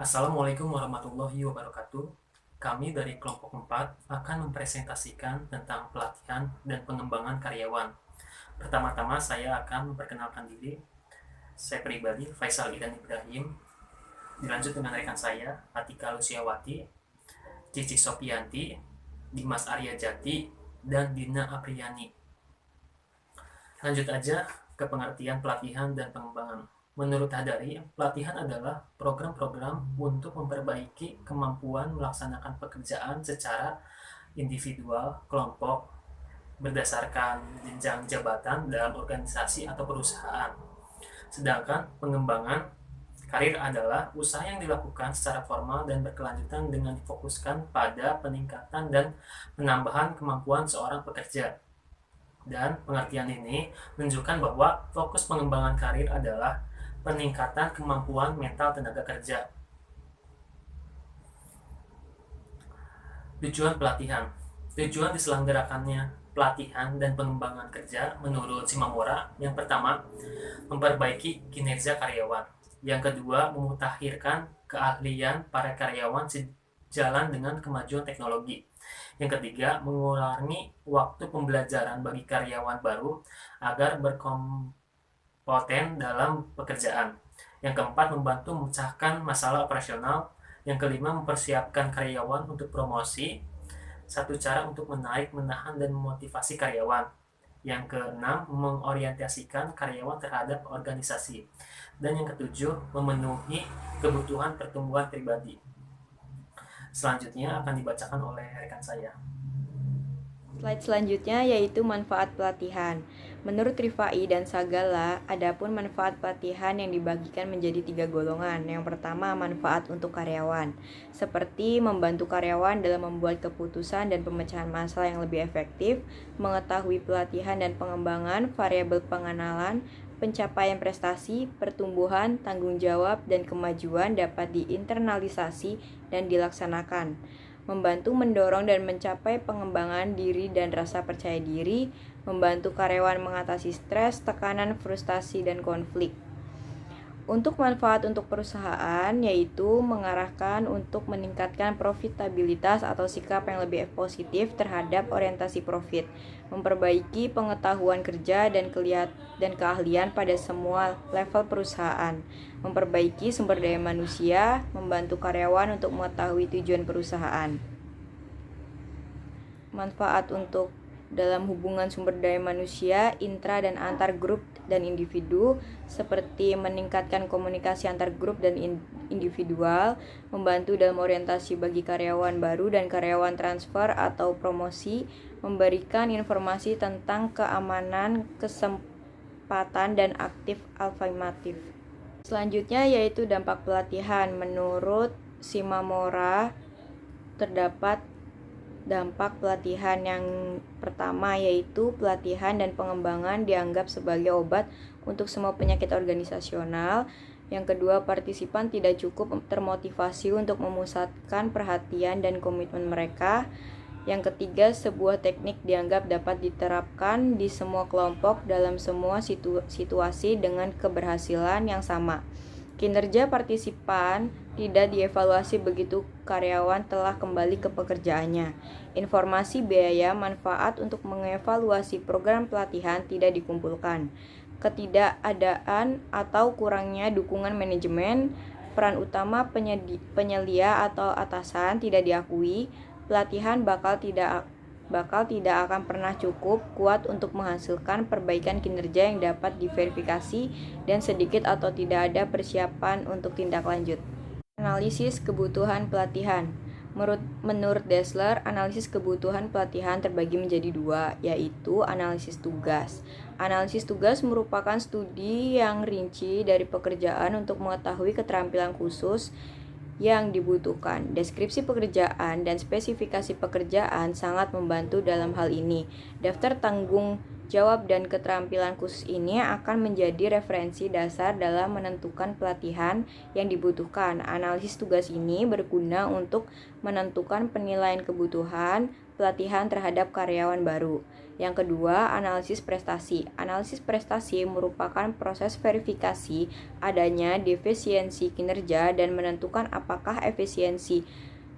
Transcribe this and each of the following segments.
Assalamualaikum warahmatullahi wabarakatuh. Kami dari kelompok 4 akan mempresentasikan tentang pelatihan dan pengembangan karyawan. Pertama-tama saya akan memperkenalkan diri. Saya pribadi Faisal Idan Ibrahim. Dilanjut dengan rekan saya Atika Lusiawati, Cici Sopianti, Dimas Arya Jati, dan Dina Apriyani. Lanjut aja ke pengertian pelatihan dan pengembangan. Menurut Hadari, pelatihan adalah program-program untuk memperbaiki kemampuan melaksanakan pekerjaan secara individual, kelompok, berdasarkan jenjang jabatan dalam organisasi atau perusahaan. Sedangkan pengembangan karir adalah usaha yang dilakukan secara formal dan berkelanjutan dengan difokuskan pada peningkatan dan penambahan kemampuan seorang pekerja. Dan pengertian ini menunjukkan bahwa fokus pengembangan karir adalah peningkatan kemampuan mental tenaga kerja. Tujuan pelatihan. Tujuan diselenggarakannya pelatihan dan pengembangan kerja menurut Simamura, yang pertama, memperbaiki kinerja karyawan. Yang kedua, memutakhirkan keahlian para karyawan sejalan dengan kemajuan teknologi. Yang ketiga, mengurangi waktu pembelajaran bagi karyawan baru agar berkompeten dalam pekerjaan. Yang keempat, membantu memecahkan masalah operasional. Yang kelima, mempersiapkan karyawan untuk promosi. Satu cara untuk menarik, menahan, dan memotivasi karyawan. Yang keenam, mengorientasikan karyawan terhadap organisasi. Dan yang ketujuh, memenuhi kebutuhan pertumbuhan pribadi. Selanjutnya akan dibacakan oleh rekan saya. Slide selanjutnya yaitu manfaat pelatihan. Menurut Rifai dan Sagala, adapun manfaat pelatihan yang dibagikan menjadi 3 golongan. Yang pertama, manfaat untuk karyawan, seperti membantu karyawan dalam membuat keputusan dan pemecahan masalah yang lebih efektif, mengetahui pelatihan dan pengembangan variabel pengenalan, pencapaian prestasi, pertumbuhan, tanggung jawab, dan kemajuan dapat diinternalisasi dan dilaksanakan. Membantu mendorong dan mencapai pengembangan diri dan rasa percaya diri, membantu karyawan mengatasi stres, tekanan, frustasi, dan konflik. Untuk manfaat untuk perusahaan, yaitu mengarahkan untuk meningkatkan profitabilitas atau sikap yang lebih positif terhadap orientasi profit, memperbaiki pengetahuan kerja dan keahlian pada semua level perusahaan, memperbaiki sumber daya manusia, membantu karyawan untuk mengetahui tujuan perusahaan. Manfaat untuk dalam hubungan sumber daya manusia, intra dan antar grup dan individu, seperti meningkatkan komunikasi antar grup dan individual, membantu dalam orientasi bagi karyawan baru dan karyawan transfer atau promosi, memberikan informasi tentang keamanan, kesempatan, dan aktif afirmatif. Selanjutnya yaitu dampak pelatihan. Menurut Simamora, terdapat dampak pelatihan. Yang pertama yaitu pelatihan dan pengembangan dianggap sebagai obat untuk semua penyakit organisasional. Yang kedua, partisipan tidak cukup termotivasi untuk memusatkan perhatian dan komitmen mereka. Yang ketiga, sebuah teknik dianggap dapat diterapkan di semua kelompok dalam semua situasi dengan keberhasilan yang sama. Kinerja partisipan tidak dievaluasi begitu karyawan telah kembali ke pekerjaannya. Informasi biaya manfaat untuk mengevaluasi program pelatihan tidak dikumpulkan. Ketidakadaan atau kurangnya dukungan manajemen, peran utama penyelia atau atasan tidak diakui. Pelatihan bakal tidak akan pernah cukup kuat untuk menghasilkan perbaikan kinerja yang dapat diverifikasi dan sedikit atau tidak ada persiapan untuk tindak lanjut. Analisis kebutuhan pelatihan. Menurut Dessler, analisis kebutuhan pelatihan terbagi menjadi 2, yaitu analisis tugas. Analisis tugas merupakan studi yang rinci dari pekerjaan untuk mengetahui keterampilan khusus yang dibutuhkan. Deskripsi pekerjaan dan spesifikasi pekerjaan sangat membantu dalam hal ini. Daftar tanggung jawab dan keterampilan khusus ini akan menjadi referensi dasar dalam menentukan pelatihan yang dibutuhkan. Analisis tugas ini berguna untuk menentukan penilaian kebutuhan pelatihan terhadap karyawan baru. Yang kedua, analisis prestasi. Analisis prestasi merupakan proses verifikasi adanya defisiensi kinerja dan menentukan apakah efisiensi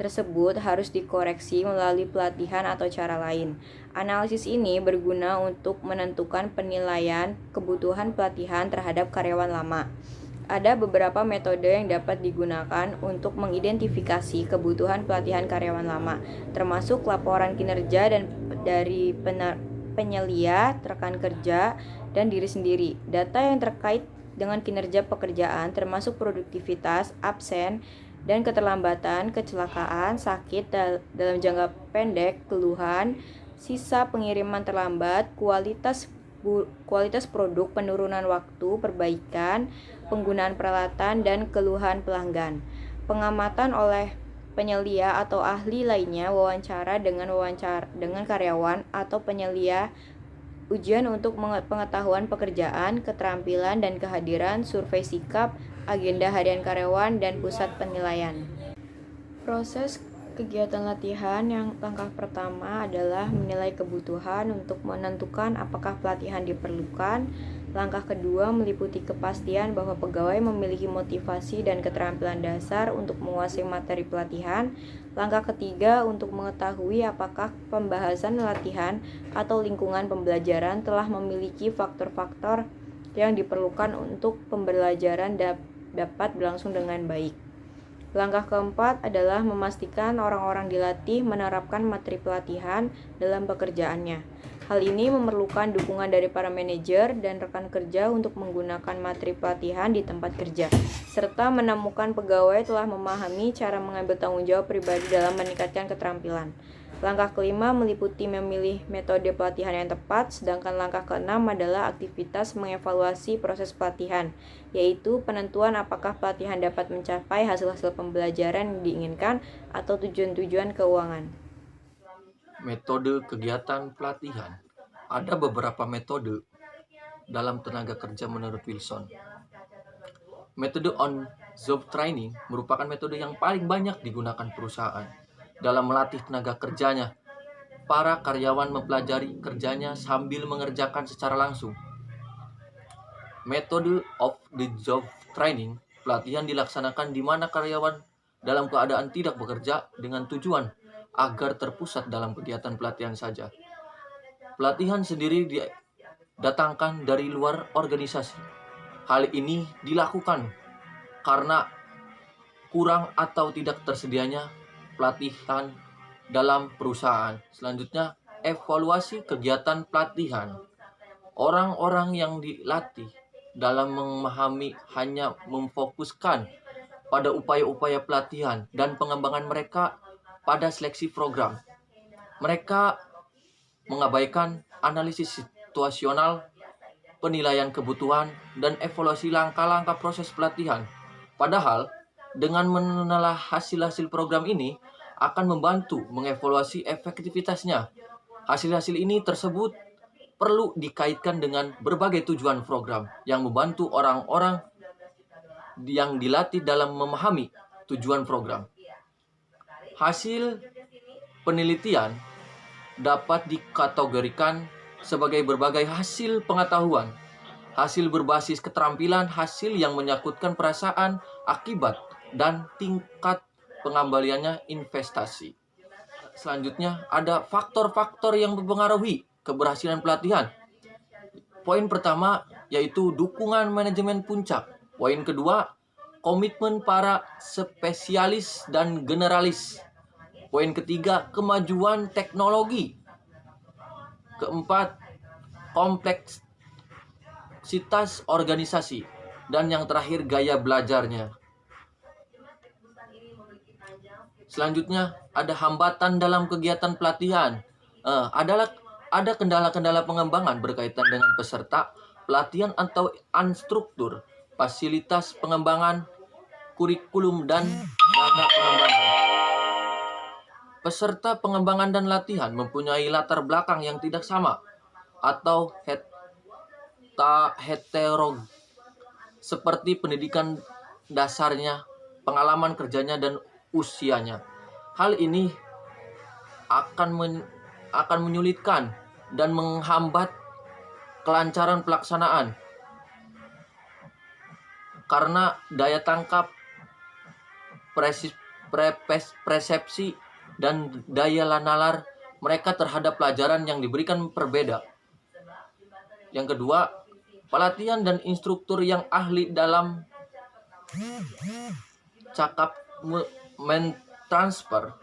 tersebut harus dikoreksi melalui pelatihan atau cara lain. Analisis ini berguna untuk menentukan penilaian kebutuhan pelatihan terhadap karyawan lama. Ada beberapa metode yang dapat digunakan untuk mengidentifikasi kebutuhan pelatihan karyawan lama, termasuk laporan kinerja dan dari penyelia, rekan kerja, dan diri sendiri. Data yang terkait dengan kinerja pekerjaan termasuk produktivitas, absen, dan keterlambatan, kecelakaan, sakit dalam jangka pendek, keluhan, sisa pengiriman terlambat, kualitas produk, penurunan waktu, perbaikan, penggunaan peralatan, dan keluhan pelanggan. Pengamatan oleh penyelia atau ahli lainnya, wawancara dengan karyawan atau penyelia, ujian untuk pengetahuan pekerjaan, keterampilan dan kehadiran, survei sikap, agenda harian karyawan, dan pusat penilaian. Proses kegiatan latihan yang langkah pertama adalah menilai kebutuhan untuk menentukan apakah pelatihan diperlukan. Langkah kedua meliputi kepastian bahwa pegawai memiliki motivasi dan keterampilan dasar untuk menguasai materi pelatihan. Langkah ketiga untuk mengetahui apakah pembahasan latihan atau lingkungan pembelajaran telah memiliki faktor-faktor yang diperlukan untuk pembelajaran dapat berlangsung dengan baik. Langkah keempat adalah memastikan orang-orang dilatih menerapkan materi pelatihan dalam pekerjaannya. Hal ini memerlukan dukungan dari para manajer dan rekan kerja untuk menggunakan materi pelatihan di tempat kerja, serta menemukan pegawai telah memahami cara mengambil tanggung jawab pribadi dalam meningkatkan keterampilan. Langkah kelima meliputi memilih metode pelatihan yang tepat, sedangkan langkah keenam adalah aktivitas mengevaluasi proses pelatihan, yaitu penentuan apakah pelatihan dapat mencapai hasil-hasil pembelajaran yang diinginkan atau tujuan-tujuan keuangan. Metode kegiatan pelatihan. Ada beberapa metode dalam tenaga kerja menurut Wilson. Metode on-job training merupakan metode yang paling banyak digunakan perusahaan dalam melatih tenaga kerjanya. Para karyawan mempelajari kerjanya sambil mengerjakan secara langsung. Metode off-the-job training, pelatihan dilaksanakan di mana karyawan dalam keadaan tidak bekerja dengan tujuan agar terpusat dalam kegiatan pelatihan saja. Pelatihan sendiri didatangkan dari luar organisasi. Hal ini dilakukan karena kurang atau tidak tersedianya pelatihan dalam perusahaan. Selanjutnya, evaluasi kegiatan pelatihan. Orang-orang yang dilatih dalam memahami hanya memfokuskan pada upaya-upaya pelatihan dan pengembangan mereka pada seleksi program. Mereka mengabaikan analisis situasional, penilaian kebutuhan, dan evaluasi langkah-langkah proses pelatihan. Padahal, dengan menelah hasil-hasil program ini akan membantu mengevaluasi efektivitasnya. Hasil-hasil ini tersebut perlu dikaitkan dengan berbagai tujuan program yang membantu orang-orang yang dilatih dalam memahami tujuan program. Hasil penelitian dapat dikategorikan sebagai berbagai hasil pengetahuan, hasil berbasis keterampilan, hasil yang menyangkutkan perasaan, akibat, dan tingkat pengembaliannya investasi. Selanjutnya, ada faktor-faktor yang mempengaruhi keberhasilan pelatihan. Poin pertama yaitu dukungan manajemen puncak. Poin kedua, komitmen para spesialis dan generalis. Poin ketiga, kemajuan teknologi. Keempat, kompleksitas organisasi. Dan yang terakhir, gaya belajarnya. Selanjutnya, ada hambatan dalam kegiatan pelatihan. Ada kendala-kendala pengembangan berkaitan dengan peserta pelatihan atau instruktur, fasilitas pengembangan, kurikulum, dan dana pengembangan. Peserta pengembangan dan latihan mempunyai latar belakang yang tidak sama atau heterogen, seperti pendidikan dasarnya, pengalaman kerjanya, dan usianya. Hal ini akan menyulitkan dan menghambat kelancaran pelaksanaan karena daya tangkap, persepsi, dan daya nalar mereka terhadap pelajaran yang diberikan berbeda. Yang kedua, pelatihan dan instruktur yang ahli dalam cakap mentransfer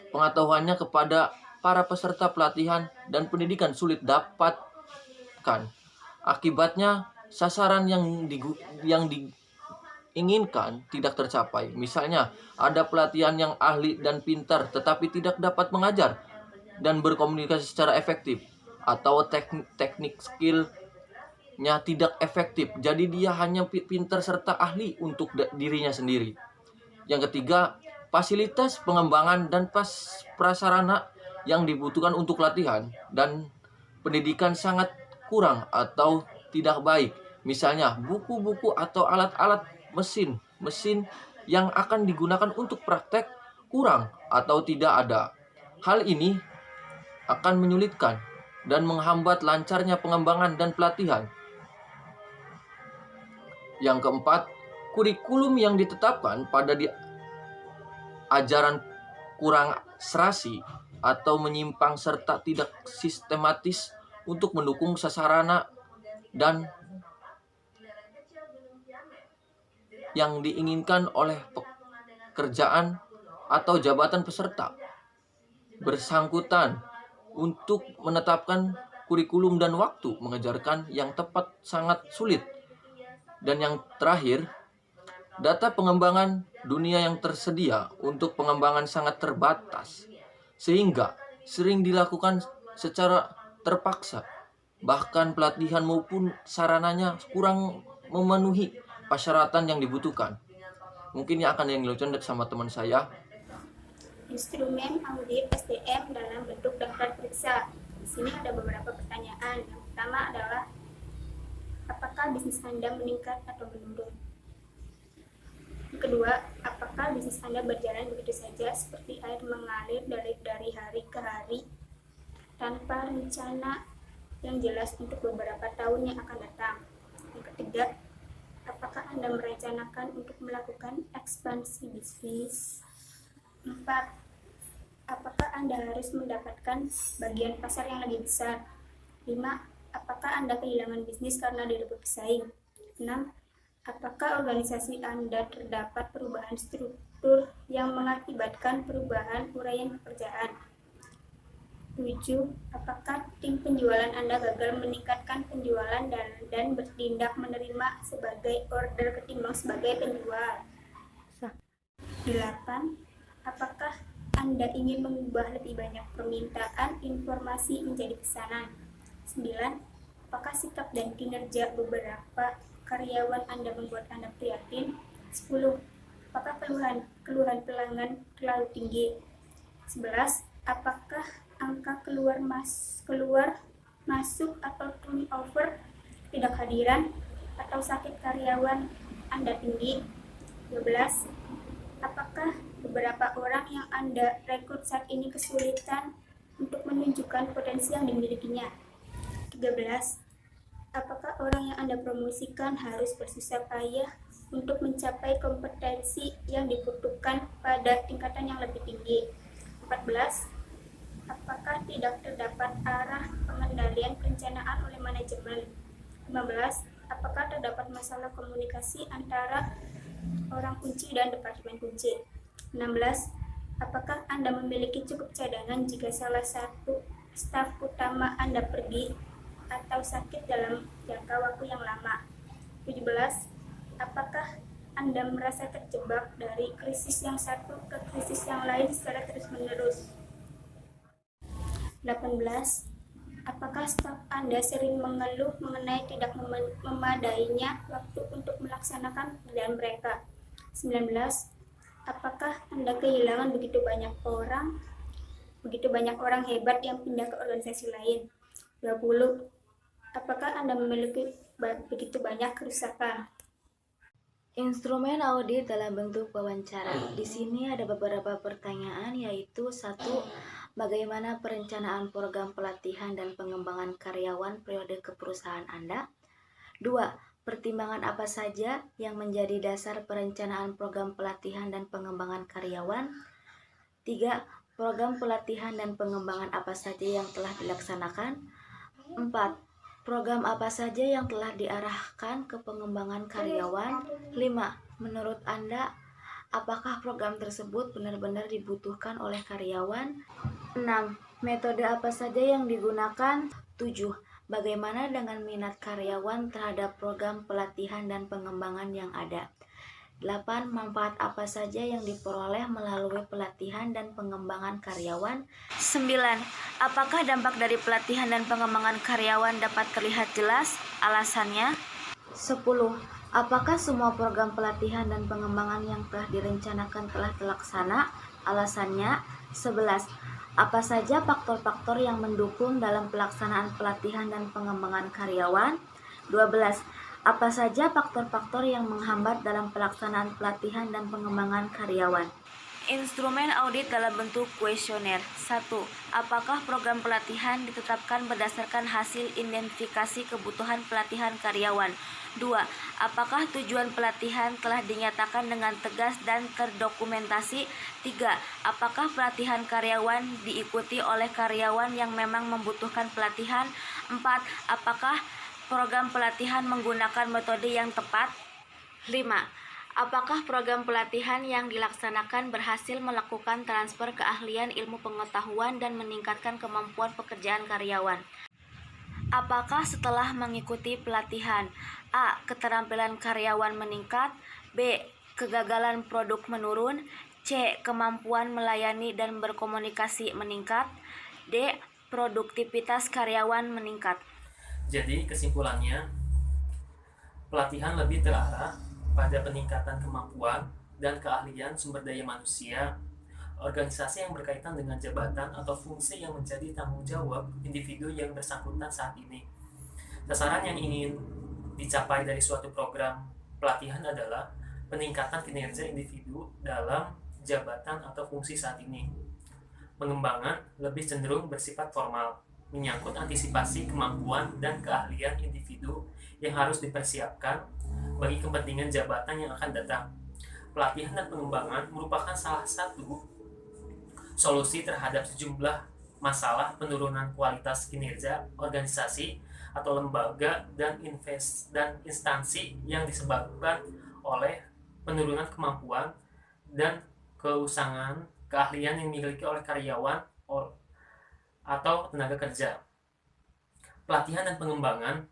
pengetahuannya kepada para peserta pelatihan dan pendidikan sulit dapatkan. Akibatnya, sasaran yang diinginkan tidak tercapai. Misalnya, ada pelatihan yang ahli dan pintar tetapi tidak dapat mengajar dan berkomunikasi secara efektif, atau teknik skillnya tidak efektif. Jadi dia hanya pintar serta ahli untuk dirinya sendiri. Yang ketiga, fasilitas pengembangan dan prasarana yang dibutuhkan untuk latihan dan pendidikan sangat kurang atau tidak baik. Misalnya, buku-buku atau alat-alat mesin yang akan digunakan untuk praktek kurang atau tidak ada. Hal ini akan menyulitkan dan menghambat lancarnya pengembangan dan pelatihan. Yang keempat, kurikulum yang ditetapkan pada ajaran kurang serasi atau menyimpang serta tidak sistematis untuk mendukung sasaran dan yang diinginkan oleh pekerjaan atau jabatan peserta bersangkutan. Untuk menetapkan kurikulum dan waktu mengajarkan yang tepat sangat sulit. Dan yang terakhir, data pengembangan dunia yang tersedia untuk pengembangan sangat terbatas, sehingga sering dilakukan secara terpaksa. Bahkan pelatihan maupun sarananya kurang memenuhi persyaratan yang dibutuhkan. Mungkin yang akan dilakukan sama teman saya. Instrumen audit SDM dalam bentuk daftar periksa. Di sini ada beberapa pertanyaan. Yang pertama adalah, apakah bisnis Anda meningkat atau menurun? Yang kedua, apakah bisnis Anda berjalan begitu saja seperti air mengalir dari hari ke hari tanpa rencana yang jelas untuk beberapa tahun yang akan datang? Yang ketiga, apakah Anda merencanakan untuk melakukan ekspansi bisnis? 4. Apakah Anda harus mendapatkan bagian pasar yang lebih besar? 5. Apakah Anda kehilangan bisnis karena direbut pesaing? 6. Apakah organisasi Anda terdapat perubahan struktur yang mengakibatkan perubahan uraian pekerjaan? 7. Apakah tim penjualan Anda gagal meningkatkan penjualan dan bertindak menerima sebagai order ketimbang sebagai penjual? 8. Apakah Anda ingin mengubah lebih banyak permintaan informasi menjadi pesanan? 9. Apakah sikap dan kinerja beberapa karyawan Anda membuat Anda prihatin? 10. Apakah keluhan pelanggan terlalu tinggi? 11. Apakah angka keluar masuk atau turnover, tidak hadiran, atau sakit karyawan Anda tinggi? 12. Apakah beberapa orang yang Anda rekrut saat ini kesulitan untuk menunjukkan potensi yang dimilikinya? 13. Apakah orang yang Anda promosikan harus bersusah payah untuk mencapai kompetensi yang dibutuhkan pada tingkatan yang lebih tinggi? 14. Apakah tidak terdapat arah pengendalian perencanaan oleh manajemen? 15. Apakah terdapat masalah komunikasi antara orang kunci dan departemen kunci? 16. Apakah Anda memiliki cukup cadangan jika salah satu staf utama Anda pergi atau sakit dalam jangka waktu yang lama? 17. Apakah Anda merasa terjebak dari krisis yang satu ke krisis yang lain secara terus-menerus? 18. Apakah staf Anda sering mengeluh mengenai tidak memadainya waktu untuk melaksanakan pekerjaan mereka? 19. Apakah Anda kehilangan begitu banyak orang hebat yang pindah ke organisasi lain? 20. Apakah Anda memiliki begitu banyak kerusakan? Instrumen audit dalam bentuk wawancara. Di sini ada beberapa pertanyaan, yaitu 1. Bagaimana perencanaan program pelatihan dan pengembangan karyawan periode keperusahaan Anda? 2. Pertimbangan apa saja yang menjadi dasar perencanaan program pelatihan dan pengembangan karyawan? 3. Program pelatihan dan pengembangan apa saja yang telah dilaksanakan? 4. Program apa saja yang telah diarahkan ke pengembangan karyawan? 5. Menurut Anda, apakah program tersebut benar-benar dibutuhkan oleh karyawan? 6. Metode apa saja yang digunakan? 7. Bagaimana dengan minat karyawan terhadap program pelatihan dan pengembangan yang ada? 8. Manfaat apa saja yang diperoleh melalui pelatihan dan pengembangan karyawan? 9. Apakah dampak dari pelatihan dan pengembangan karyawan dapat terlihat jelas? Alasannya? 10. Apakah semua program pelatihan dan pengembangan yang telah direncanakan telah terlaksana? Alasannya? 11. Apa saja faktor-faktor yang mendukung dalam pelaksanaan pelatihan dan pengembangan karyawan? 12. Apa saja faktor-faktor yang menghambat dalam pelaksanaan pelatihan dan pengembangan karyawan? Instrumen audit dalam bentuk kuesioner. 1. Apakah program pelatihan ditetapkan berdasarkan hasil identifikasi kebutuhan pelatihan karyawan? 2. Apakah tujuan pelatihan telah dinyatakan dengan tegas dan terdokumentasi? 3. Apakah pelatihan karyawan diikuti oleh karyawan yang memang membutuhkan pelatihan? 4. Apakah program pelatihan menggunakan metode yang tepat? 5. Apakah program pelatihan yang dilaksanakan berhasil melakukan transfer keahlian ilmu pengetahuan dan meningkatkan kemampuan pekerjaan karyawan? Apakah setelah mengikuti pelatihan, A. Keterampilan karyawan meningkat, B. Kegagalan produk menurun, C. Kemampuan melayani dan berkomunikasi meningkat, D. Produktivitas karyawan meningkat. Jadi kesimpulannya, pelatihan lebih terarah pada peningkatan kemampuan dan keahlian sumber daya manusia, organisasi yang berkaitan dengan jabatan atau fungsi yang menjadi tanggung jawab individu yang bersangkutan saat ini. Sasaran yang ingin dicapai dari suatu program pelatihan adalah peningkatan kinerja individu dalam jabatan atau fungsi saat ini. Pengembangan lebih cenderung bersifat formal, menyangkut antisipasi kemampuan dan keahlian individu yang harus dipersiapkan bagi kepentingan jabatan yang akan datang. Pelatihan dan pengembangan merupakan salah satu solusi terhadap sejumlah masalah penurunan kualitas kinerja organisasi atau lembaga dan instansi yang disebabkan oleh penurunan kemampuan dan keusangan keahlian yang dimiliki oleh karyawan atau tenaga kerja. Pelatihan dan pengembangan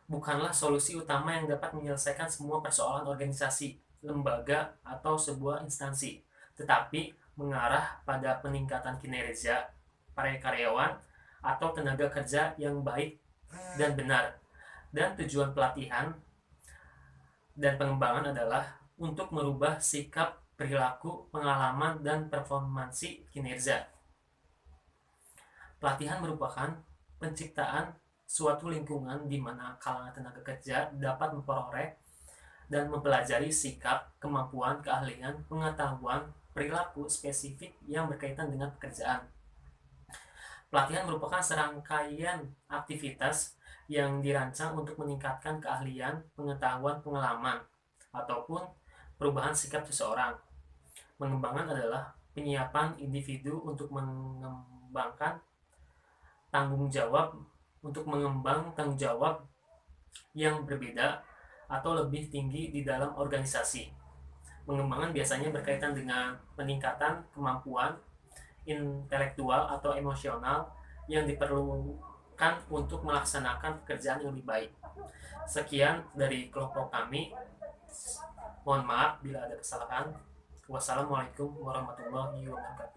bukanlah solusi utama yang dapat menyelesaikan semua persoalan organisasi, lembaga, atau sebuah instansi, tetapi mengarah pada peningkatan kinerja para karyawan atau tenaga kerja yang baik dan benar. Dan tujuan pelatihan dan pengembangan adalah untuk merubah sikap, perilaku, pengalaman, dan performansi kinerja. Pelatihan merupakan penciptaan suatu lingkungan di mana kalangan tenaga kerja dapat memperoleh dan mempelajari sikap, kemampuan, keahlian, pengetahuan, perilaku spesifik yang berkaitan dengan pekerjaan. Pelatihan merupakan serangkaian aktivitas yang dirancang untuk meningkatkan keahlian, pengetahuan, pengalaman, ataupun perubahan sikap seseorang. Pengembangan adalah penyiapan individu untuk mengembang tanggung jawab yang berbeda atau lebih tinggi di dalam organisasi. Pengembangan biasanya berkaitan dengan peningkatan kemampuan intelektual atau emosional yang diperlukan untuk melaksanakan pekerjaan yang lebih baik. Sekian dari kelompok kami. Mohon maaf bila ada kesalahan. Wassalamualaikum warahmatullahi wabarakatuh.